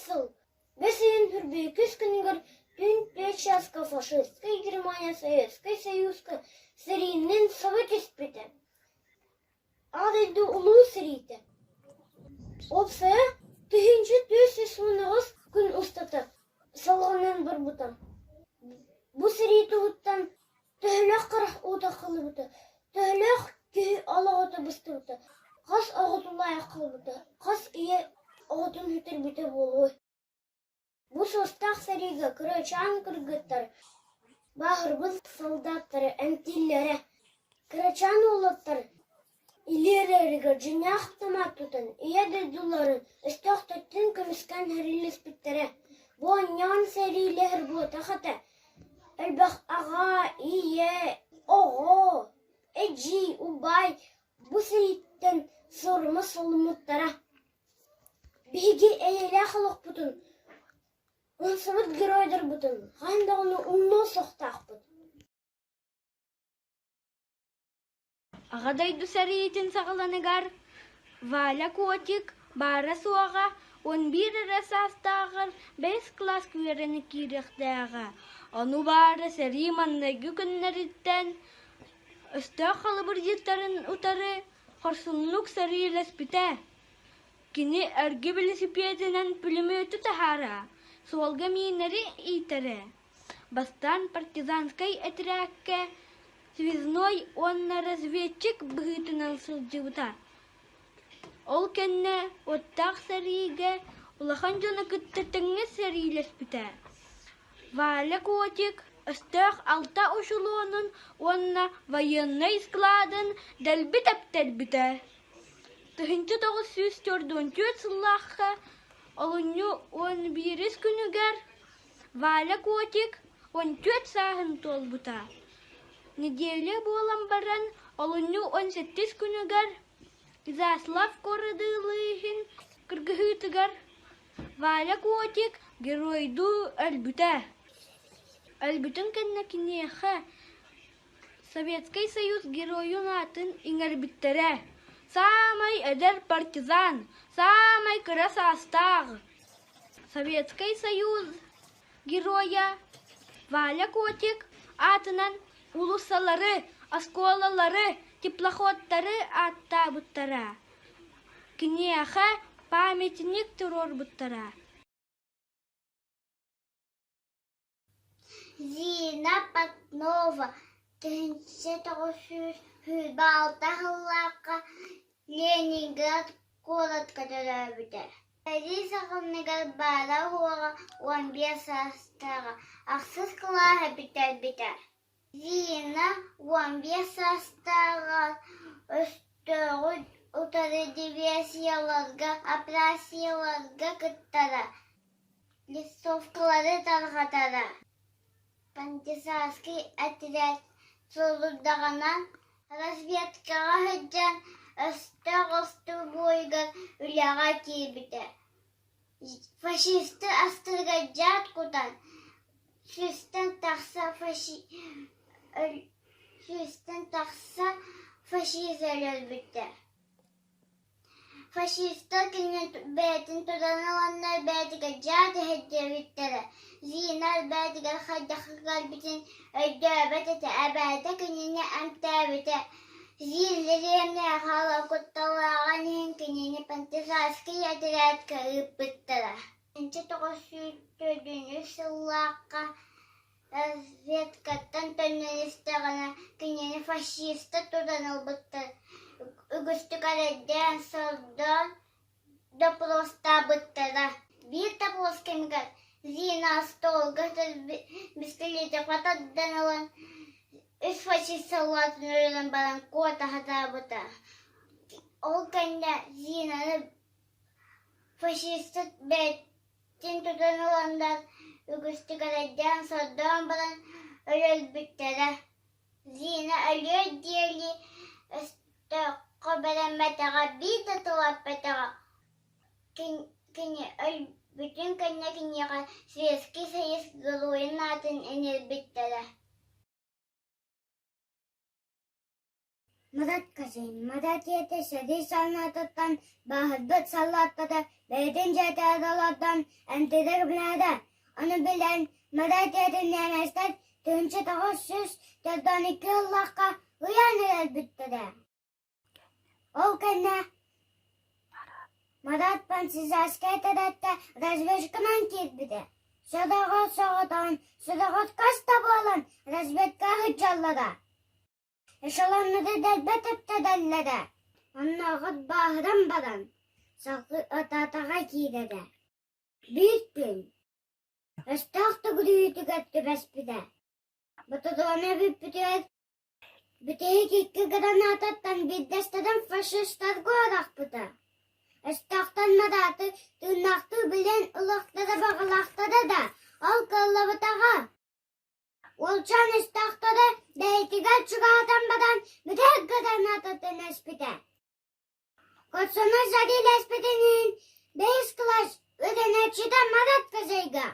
сыл. Бесейін түрбей күз күнігір түн печаска фашистской Германия Советской Союзка серийнен совет испеті. Адайды ұлу серейті. Опса, түхінші төсі суынығыз күн ұстаты. Салғанын бір бұтан. Бұ серейті ұттан түхілік қырық ұта қылы бұты. Түхілік күй ала ұта бұсты бұты. Қас ағытулай ақылы бұты. Қас ие ағытын хүтір біті болуы. Бұ состақ сәрегі күрачан кіргіттар, бағырбыз солдаттары, әмтиллері, күрачан олаттар, илерерігі жинақ тымат тұтын, ие дұларын, үстіқ түттін көміскен әрілі спіттері. Бұ нян сәрилер бұ тақаты. Әлбақ аға, ие, оғо, әджи, убай, бұ сәйттен сұрымы солымыттара. Беге әйелі қылық бұтын. Онсымыт геройдар бұтын, ғанда оны ұнно соқтақ бұт. Ағадайды сәрейетін сағыланығар, валя котик, бара суаға, 11 рәсастағыр, 5 класс күерені керектіға. Оны бары сәрей маңнайғы күннеріттен, үсті қалы бір жеттарын ұтары, қорсынлық сәрей ләспіті. Кені әргі велосипедінен пулеметі тахара. Солга минери итере. Бастан партизанской отрядке связной он на разведчик бгытынал сылжыбыта. Ол кенне оттақ сәриге улахан жона күттетіңе сәрилес біте. Валя котик үстіқ алта ұшылуының онна военный складын дәлбітіп-тәлбіте. Тұхынчы 904 сыллаққа Олыню 11 күнігер, валя котик 14 сағын толбыта. Неделе болам баран, олыню 18 күнігер, Заслав корыдылыхын кыргыхытыгар, валя котик геройду әлбіта. Әлбітін кәнна кенеха Советский Союз геройын атын иңәрбіттері. Самый эдер партизан, самый красавстаг. Советский Союз героя Валя Котик атынан улусалары, осколалары, теплоходтары атта буттара. Кинеха памятник террор буттара. Зина Патнова, 1900 Хыбалтахыллаққа Ленинград коротко дөрәбітер. Рисағынығар бара хуаға 15 састаға. Ақсыз қылағы бітер. Зина 15 састаға өстіғі ұтары диверсияларға, операцияларға күттара. Листовкалары тарғатара. Партизанский отряд солудағанан разведкаға хүджан өсті бойғар үліға кейбіті. Фашисті астырға жат құтан, сүстен тақса фашиз өлір бітті. Фашистер кенен бәйтін тұрдан аланнар бәйтігі жаты хәдді біттірі. Зинар бәйтігер қайдақығар бітін өйдөбәт әті әбәді кенені әмті біті. Зинлері әмді қала құтталаған ең кенені партизанский отрядқа үп біттірі. 1904 сыллаққа разведкаттан төннелістіғана кенені фашисті тұрдан албыттыр. Үгістік әрәдден сылдан допроста бұттыра. Bir допрос кемгер Зина столға бискелеті қатаддан алан үш фашист саллатын өрілін баран кота хата бұта. Ол кәнде Зинаны фашисті бәттен тұтан аландар үгістік әрәдден сылдан баран өріл біттіра. Зина өлі дерлі Қобарамбатаға бита туаппатаға. Кені бүтін кәнне кенеға Советский Союз героин атын энер біттірі. Madat kasayım. Madat yete sedi salnatatan bahadbat sallatada beyden jete adalattan entede binada. Onu bilen madat yete nemestet tünçe tahossuz teldan 2 Allah'a uyanır elbette de. Ol kenne madat ben size asket edette razveşkınan kirbide. Sadakat sağatan, sadakat kasta bağlan, razvetka hıccallada. Eşalanladı delbet eptedellede. Annağıt bağıdan badan, saklı atatağa kiydede. Bir gün, estağtı güdüğütü göttü bespide. Batıdığına büpütüet, büteyik 2 kadın atattan bir desteden faşistler goğadak bıda. Estağtan madatı, tırnaktı bilen ılıktada bağılaktada da, al kıllı bıtağa. Olçan istahtada deytigal çıkartanmadan bütün kadın atatın espite. Kotsana zadil espitenin beyiz kılaş ödenetçiden madat kazayga.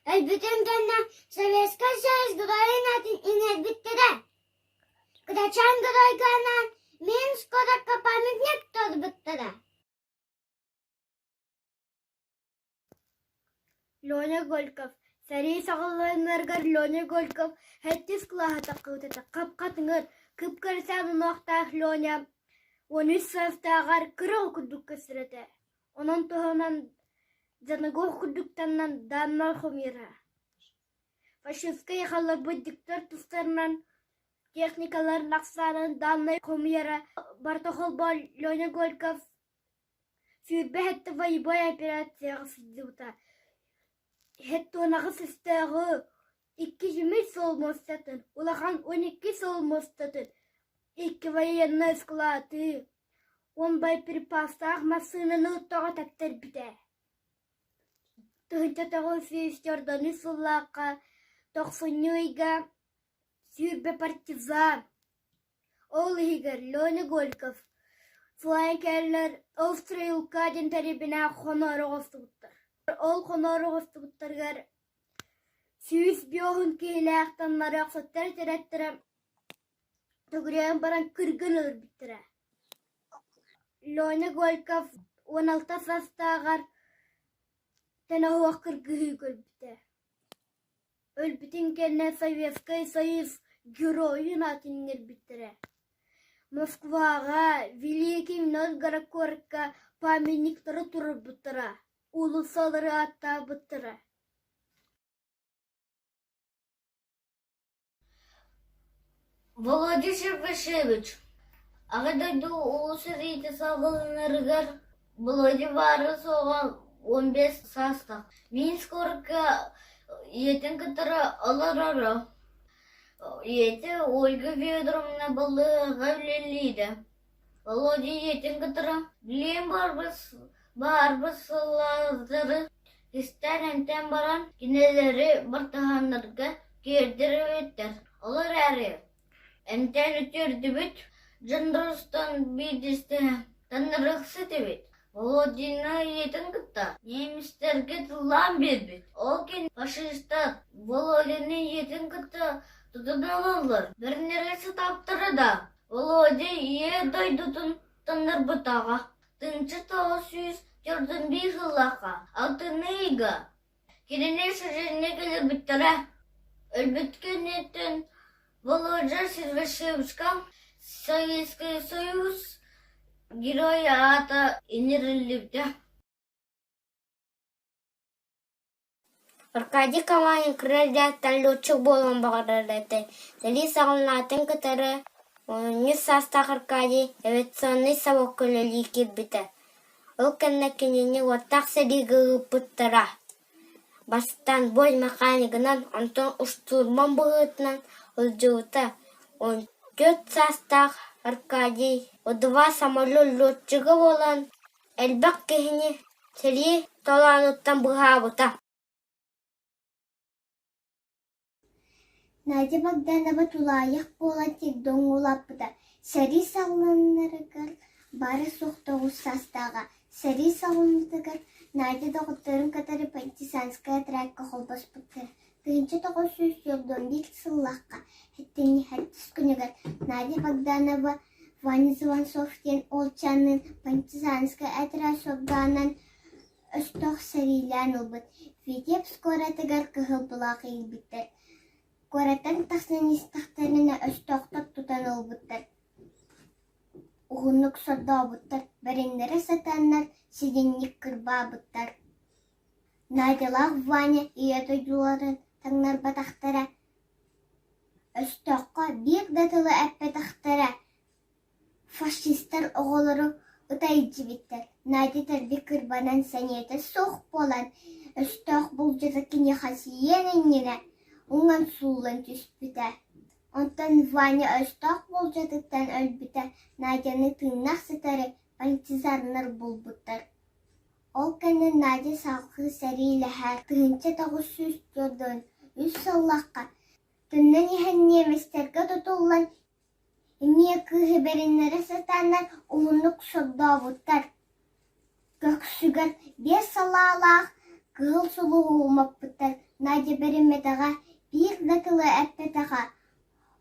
Elbütün kendine seveska sayız gıdayın atın iner bitti de. Gıdaçan gıday kanan minsk kodak kapanık nek tadı bitti de. Lone Golkov. Seri sağlayanlargar Lone Golkov. Hettis kılaha takıvtata. Kap katıngar. Kıp karısanı noktağ Lone. 13 saftagar kırı okuduk kısırete. Onun tohunan zanıgı okuduktandan danlar kumira. Faşistkaya kalıbı diktatör tuflarından teknikalar naksanan danlar kumira. Bartokhol bol Lone Golkov. Sürbe hette vay boy operasyonu sızdığıta. Hette ona kısıstağı 2 solmostatın. Ulakan 12 solmostatın. 2 vay yanına ıskılatı. 10 bay pripastağ masınını toğa taktır bide. Tığınca tağı süyüştürdüğünü sullaqa 90'yıga sürbe partizan. Oğlu higar Lone Golkov. Flankerler Avstraya ülkadın taribine honoru gostubuttar. Ol honoru gostubuttargar Süyüs biyohun keylektanları aksatlar terettirem. Tugriyan baran kırgın olur bittire. Lone Golkov 16 sastağar tenahuak kırgı hügül bitte. Ölbitin kendine Sovyetskay Soyuz Güroyun atınır bittire. Moskvaga, Великий Новгородка памятниктары турып быттыра. Улусалары атта быттыра. Володя Шербашевич, ағадайды улысы рейті сағылынырғар, Володя бары соған 15 састық. Минск орқа етін кітірі аларары. Еті Ольга Федоровна бұлы ғавлелейді. Володя етін кітірі білем барбыз сылаздары. Истер әнтен баран кенелері бартағанларға кердері өттер. Олар әрі. Әнтен өтерді бүт, жындырыстан бейдісті танырықсы дебет. Володина етін кітті. Немістерге тылан бербет. Ол кен фашистар Володина етін кітті тұтын алылыр. Бір нересі таптыры да. Володя еді тұтын таныр бұтаға. Тынчы тағы сүйіз жүрдің бей жылаға. Алтыны иға. Керене шыржене келі біттірі. Өлбіткен етін Володя Шербашевичка Советский Союз героя ата инерилипте. Аркадий Каманин крыльяттан летчик болған бағарады. Сәли сағылнатын кітірі 10 састақ Аркадий авиационный сабақ көлелі кербіті. Ол кәнна кенені оттақ сәлігі бұттыра. Бастан бой механикынан Антон Уштурман бұғытынан ұлжуыта 14 састақ Аркадий. O 2 самолет летчигі болан әлбәк кехіне сәли толануттан бұға бұта. Найди Богданова тулайық болан тек доңғылап бұта. Сәри сағыланырығыр бары соқтауы састаға. Сәри сағыланырығыр Найди доғыттырын катары партизанская трәккі қолбас бұты. 1900 сыллаққа хеттені хәттіс күнігер Надя Богданова, Ваня Звонцовтен Олчанын Пантизанская әтірі собданын өстоқ сәрилән ұлбыт. Витеп скоратығар кығыл бұлақ елбіттір. Коратан тақсын истақтарына өстоқтық тұтан ұлбыттыр. Уғынлық сорда бұттыр. Бәріндері сатанлар сиденлік кірба бұттыр. Надялақ Ваня иеті юларын таңнар батақтара. Өстоққа бір датылы әппе тақтара. Фашистар оғылыры ұтай жібіттір. Надя тәрбі кірбанан сәнеті соқ болан. Өстоқ бұл жазакіне хасиенініне. Оңан сулын түспіті. Онтан Ваня өстоқ бұл жазыктан өлбіті. Надяны тыңнақ сытары пантизарнар бұл бұттыр. Ол кәні Надя салқы сәриләхәр. 1904 сыллаққа. Түннен ехен неместерге тұтылан. Емне күйі бәрінлері сатаннан ұлынық сорда бұттар. Көксігір 5 салалақ кығыл сұлығы ұлмақ бұттар. Надя бәріметіға бір датылы әппетіға.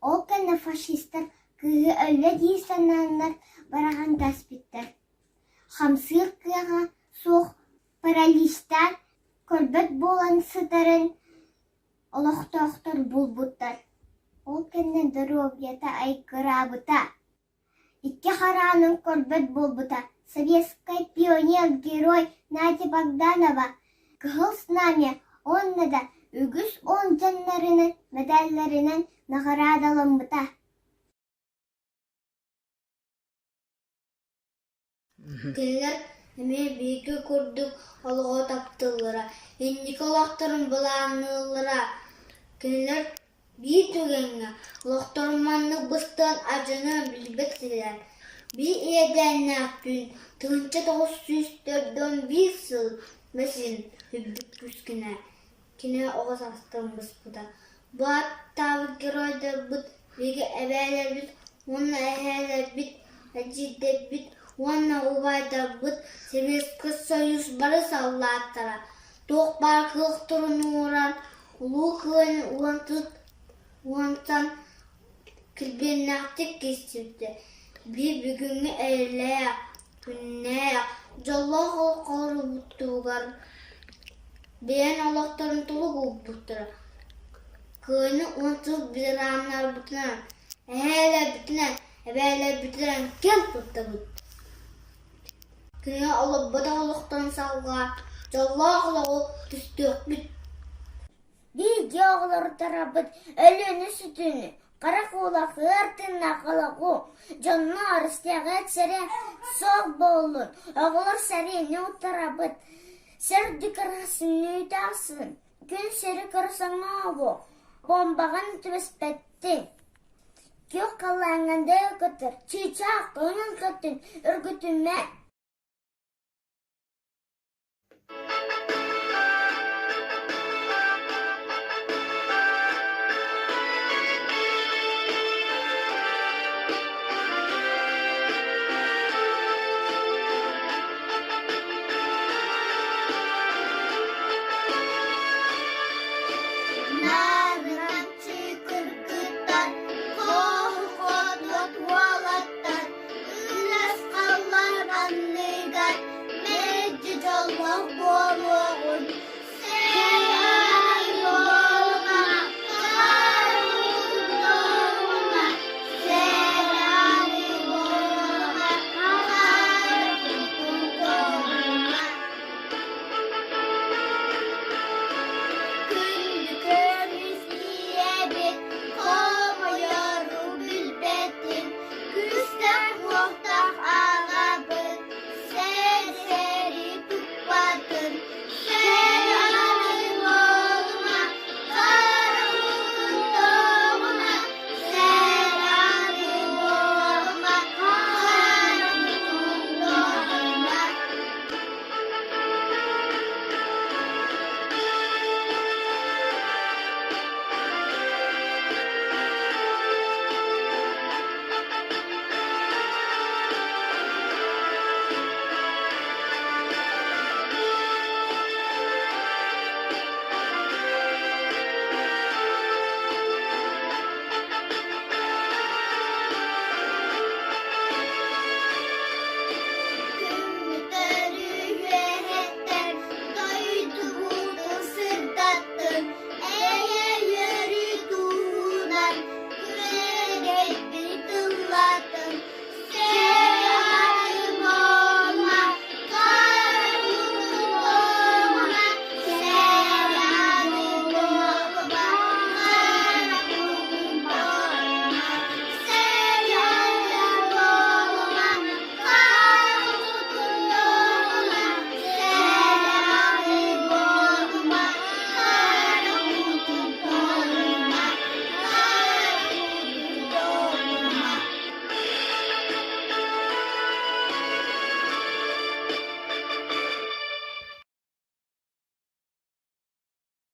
Ол кәні фашистар күйі өлі дейсананлар бараған тас біттір. Хамсыр күйіға соқ паралистар көрбет болан сыдарын олықтақтар бұл бұттар. Ол кәні дұровията айқыра бұта. Икке харанын көрбет бұл бұта. Советская пионер-герой Надя Богданова кығыл с нами онны да үгіс 10 жанларының медалларының нағырадалын бұта. Кенлер Эме бейкі көрдік алға таптылыра. Ендік олақтырын бұланылыра. Кенлер бей түгенге. Олақтырманның бұстан ажыны білбеттілер. Бей еден әктін 1904 сыл мәсін үббік күскіне. Кене оғыз астын бұс бұда. Бұат тавы геройдар бұд. Беге әбәлер біт. Оны әхәлер біт. Әжидер біт. Онна ұбайдар бұд. Советский Союз бары саллаттара. Тоқ бар қылықтырын ұран. Ұлу қылын уантан кірбен нақтық кестіпті. Bir бүгінгі әйләк, күннәк, жаллақ олқалары бұттығар. Бәйін алақтарын тұлы бұл бұттыра. Көйіні онсыз біранлар бұттынан, әйәлі бұттынан, әбәйлі бұттынан кел бұтты бұт. Күнге алып бұда олықтан салға, жаллақ олығы түстіқ бұт. Бейге оғылары тарабыт, өліні сүтіні. Қарақула қыртынна қалағу, жонны арыстяға әтсәрі соқ болын, оғылар сәрені ұттарабыт, сәр дүкірғасын үйтасын, күн сәрі көрсаңа оғы, бомбаған түбіспәттің. Көк қалаңғанда өкітір, чүйчақ көңіл көттін, үргітіме